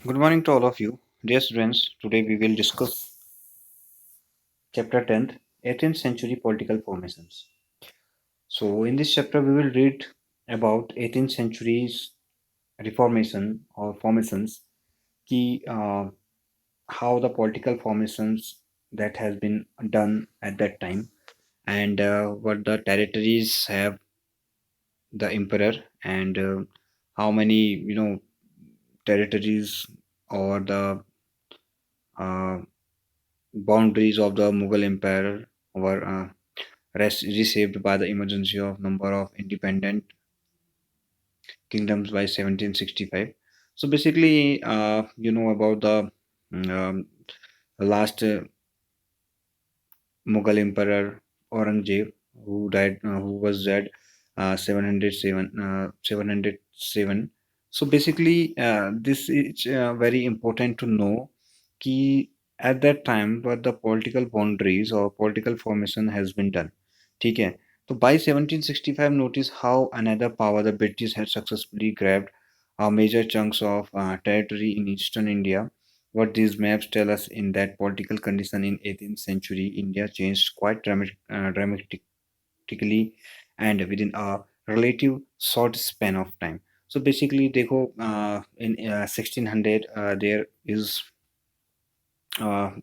Good morning to all of you. Dear students, today we will discuss chapter 10th, 18th century political formations. So, in this chapter, we will read about 18th century's reformation or formations, key, how the political formations that has been done at that time, and what the territories have the emperor, and how many territories or the uh, boundaries of the Mughal Empire were reshaped by the emergence of number of independent kingdoms by 1765. So basically, about the last Mughal Emperor Aurangzeb, who was dead 707. So basically, this is very important to know कि at that time what the political boundaries or political formation has been done. ठीक है. So by 1765, notice how another power, the British, had successfully grabbed major chunks of territory in eastern India. What these maps tell us in that political condition in 18th century India changed quite dramatically and within a relative short span of time. So basically, देखो in 1600 there is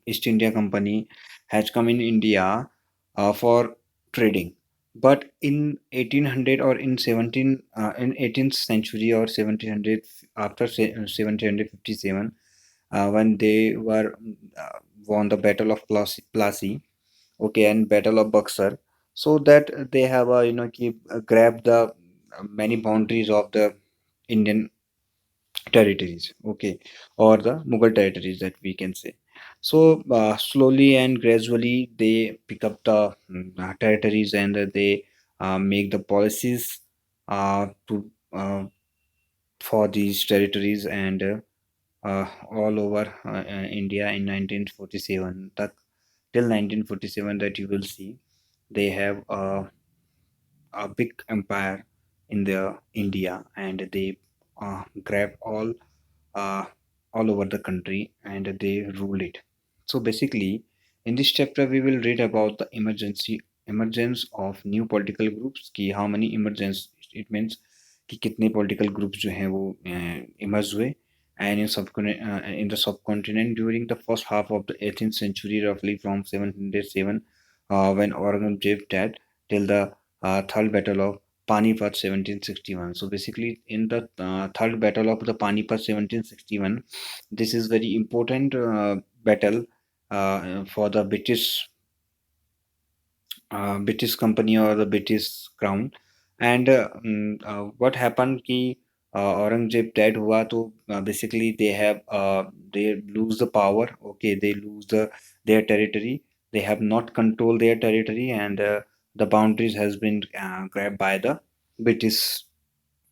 East India Company has come in India for trading. But in 1800 or in in 18th century or 1700, after 1757, when they were won the Battle of Plassey, okay, and Battle of Buxar, so that they have grabbed the many boundaries of the Indian territories, okay, or the Mughal territories that we can say. So slowly and gradually they pick up the territories, and they make the policies to for these territories, and all over India in 1947. Till 1947, that you will see they have a big empire in the India, and they grab uh, all over the country, and they rule it. So basically, in this chapter, we will read about the emergence of new political groups. कि how many emergence it means कि कितने political groups जो हैं वो emerge हुए, and in the subcontinent during the first half of the 18th century, roughly from 707, when Aurangzeb died, till the third battle of Panipat 1761. So basically, in the third battle of the Panipat 1761, this is very important battle for the British company or the British crown. And what happened कि Aurangzeb dead हुआ तो basically they lose the power. Okay, they lose their territory. They have not controlled their territory, and the boundaries has been grabbed by the British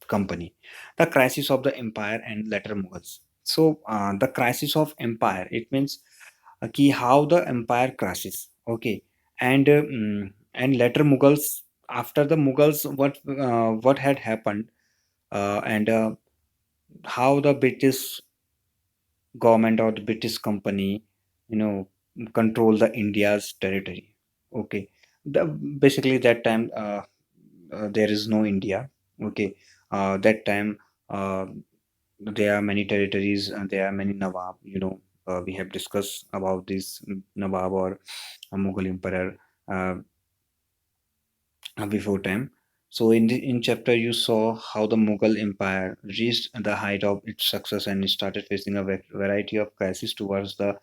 company. The crisis of the empire and later Mughals. So the crisis of empire, it means how the empire crashes. Okay, and later Mughals, after the Mughals, what had happened, and how the British government or the British company, you know, control the India's territory. Okay, basically that time there is no India. Okay, that time uh, there are many territories and there are many Nawab. We have discussed about this Nawab or a Mughal emperor before time. So in chapter you saw how the Mughal Empire reached the height of its success and started facing a variety of crises towards the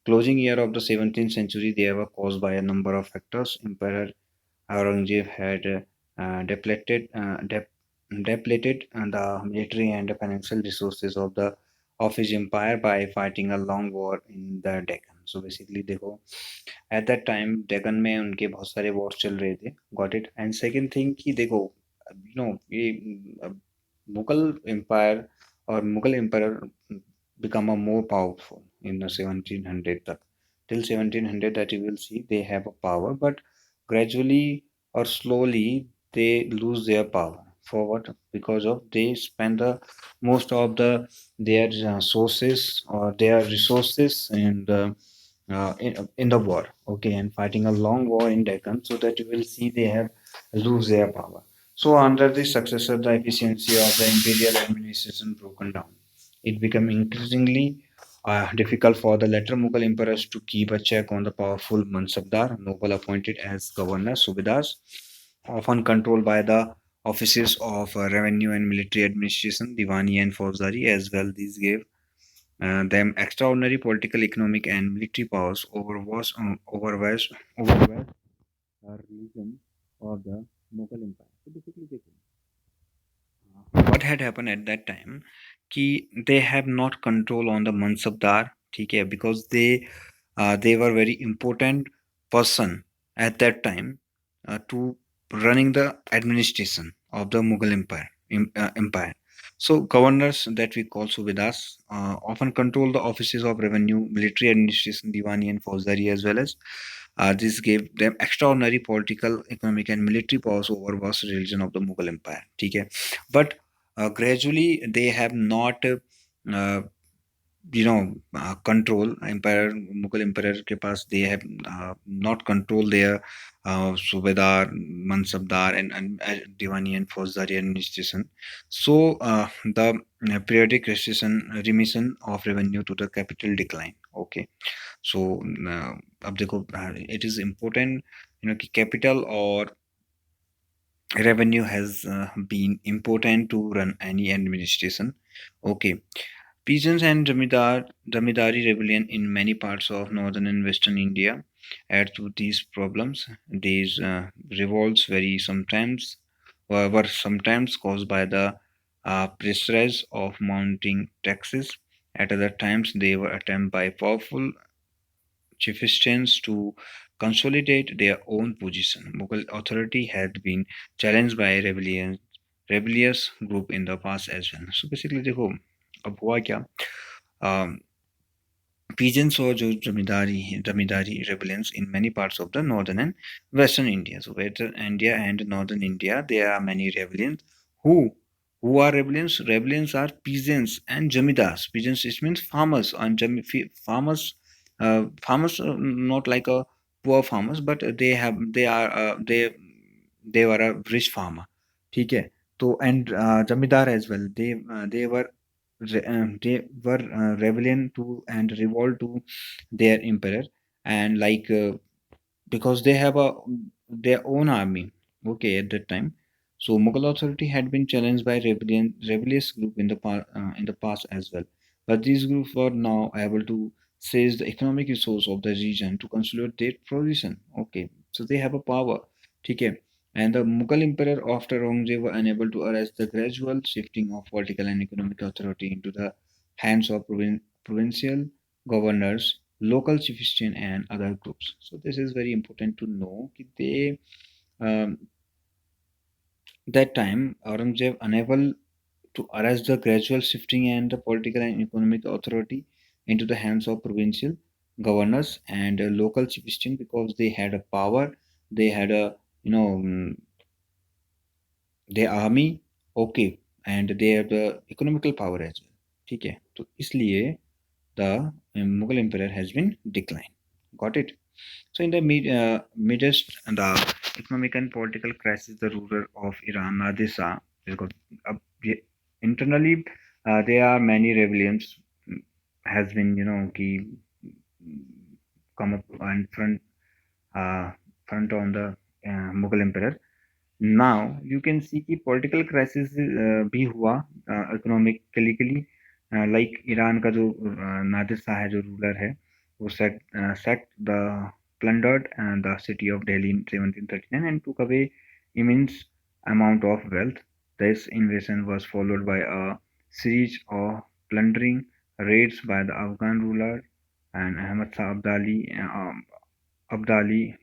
closing year of the 17th century. They were caused by a number of factors. Emperor Aurangzeb had depleted the military and financial resources of his empire by fighting a long war in the Deccan. So basically, देखो at that time Deccan में उनके बहुत सारे wars चल रहे थे. Got it. And second thing कि देखो ये Mughal empire or Mughal emperor become a more powerful in the 1700 तक. Till 1700 that you will see they have a power, but gradually or slowly they lose their power. For what? Because of they spend the most of their sources or their resources in the war, okay, and fighting a long war in Deccan, so that you will see they have lose their power. So under the successor, the efficiency of the imperial administration broken down. It became increasingly difficult for the later Mughal emperors to keep a check on the powerful Mansabdar, noble appointed as governors, Subedars, often controlled by the offices of revenue and military administration, Diwani and Fauzdari as well. These gave them extraordinary political, economic, and military powers over vast region of the Mughal Empire. So basically, what had happened at that time कि they have not control on the mansabdar, ठीक है, because they were very important person at that time to running the administration of the Mughal empire. So governors that we call subedas often control the offices of revenue, military administration, diwani and fauzdari, as well as this gave them extraordinary political, economic, and military powers over vast region of the Mughal Empire. ठीक है, but gradually they have not uh, control empire Mughal emperor के पास they have not control their सूबेदार mansabdar and diwani and fauzdari administration. So the periodic remission of revenue to the capital decline, okay. So अब देखो it is important कि capital or revenue has been important to run any administration, okay. Peasants and Zamindari rebellion in many parts of northern and western India add to these problems. These revolts were sometimes caused by the pressures of mounting taxes. At other times, they were attempted by powerful chieftains to consolidate their own position. Mughal authority had been challenged by rebellious group in the past as well. So basically, देखो अब हुआ क्या? Um, Peasants saw Jamidari rebellions in many parts of the northern and western India. So western India and northern India, there are many rebellions. Who who are rebellions? Rebellions are peasants and jamidars. Peasants, it means farmers, and farmers not like a poor farmers, but they were a rich farmer. ठीक है, तो and जमींदार as well, they were rebellion to and revolt to their emperor, and because they have their own army, okay, at that time. So Mughal authority had been challenged by rebellious group in the past as well, but these groups were now able to seize the economic resource of the region to consolidate their position, okay. So they have a power, okay. And the Mughal emperor after Aurangzeb were unable to arrest the gradual shifting of political and economic authority into the hands of provincial governors, local chieftain, and other groups. So this is very important to know. कि they um, that time Aurangzeb unable to arrest the gradual shifting and the political and economic authority into the hands of provincial governors and local chieftain, because they had a power, they had a their army, okay, and they have the economical power as well, ठीक है, तो इसलिए the Mughal emperor has been declined. Got it? So in the midst the economic and political crisis, the ruler of Iran, Nadir Shah, because internally there are many rebellions has been come up and front on the Mughal emperor. Now you can see कि political crisis भी हुआ economically, like Iran का जो नादिर शाह है, जो ruler है, वो sacked the plundered the city of Delhi in 1739 and took away immense amount of wealth. This invasion was followed by a series of plundering raids by the Afghan ruler and Ahmad Shah Abdali,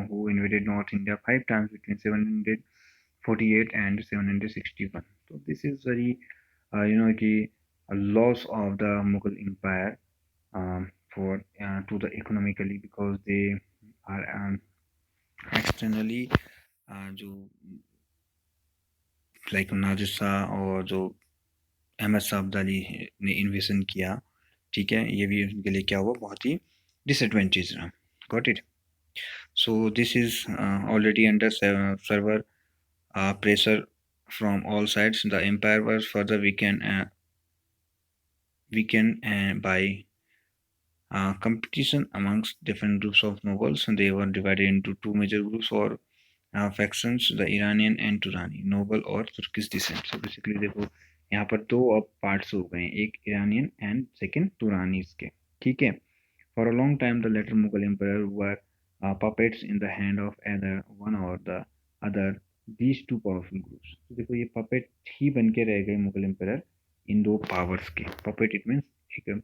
who invaded North India 5 times between 748 and 761. So this is very, a loss of the Mughal Empire for to the economically, because they are externally जो like नाजिर Shah और जो अहमद शाह अब्दाली ने इन्वेशन किया, ठीक है, ये भी उनके लिए क्या हुआ, बहुत ही डिसएडवांटेज रहा. Got it. So this is already under server pressure from all sides. The empire was further weakened by competition amongst different groups of nobles, and they were divided into two major groups or factions, the Iranian and Turani, noble और Turkish descent. So basically देखो यहाँ पर दो अब parts हो गए हैं, एक Iranian and second Turanis के, ठीक है. For a long time, the later Mughal emperor were puppets in the hand of either one or the other these two powerful groups. तो देखो ये puppet ही बन के रह गए मुगल emperor इन दो powers के. Puppet it means एक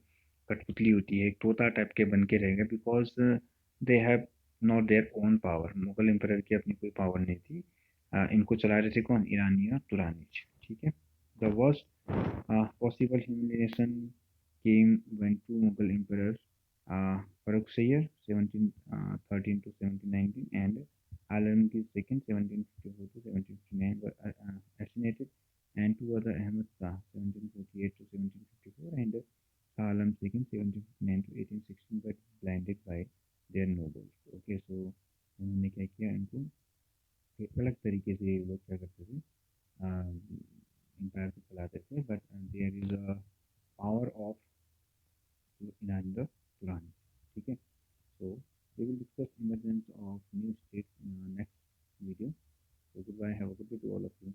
कठपुतली होती है, एक तोता टाइप के बन के रह गए, because they have not their own power. Mughal emperor की अपनी कोई पावर नहीं थी. इनको चला रहे थे कौन, ईरानी और तुरानी, ठीक है. The worst possible humiliation came when two Mughal emperors Farrukh Siyar 1713 to 1719 and Alam II 1754 to 1759 were assassinated, and two other Ahmad Shah 1748 to 1754 and Alam II 1759 to 1816 were blinded by their nobles. Okay, so उन्होंने क्या किया, इनको एक अलग तरीके से ये लोग क्या करते थे, एम्पायर को चलाते थे, but there is a power of in the Quran, ठीक है. So we will discuss emergence of new states in our next video. So goodbye, have a good day to all of you.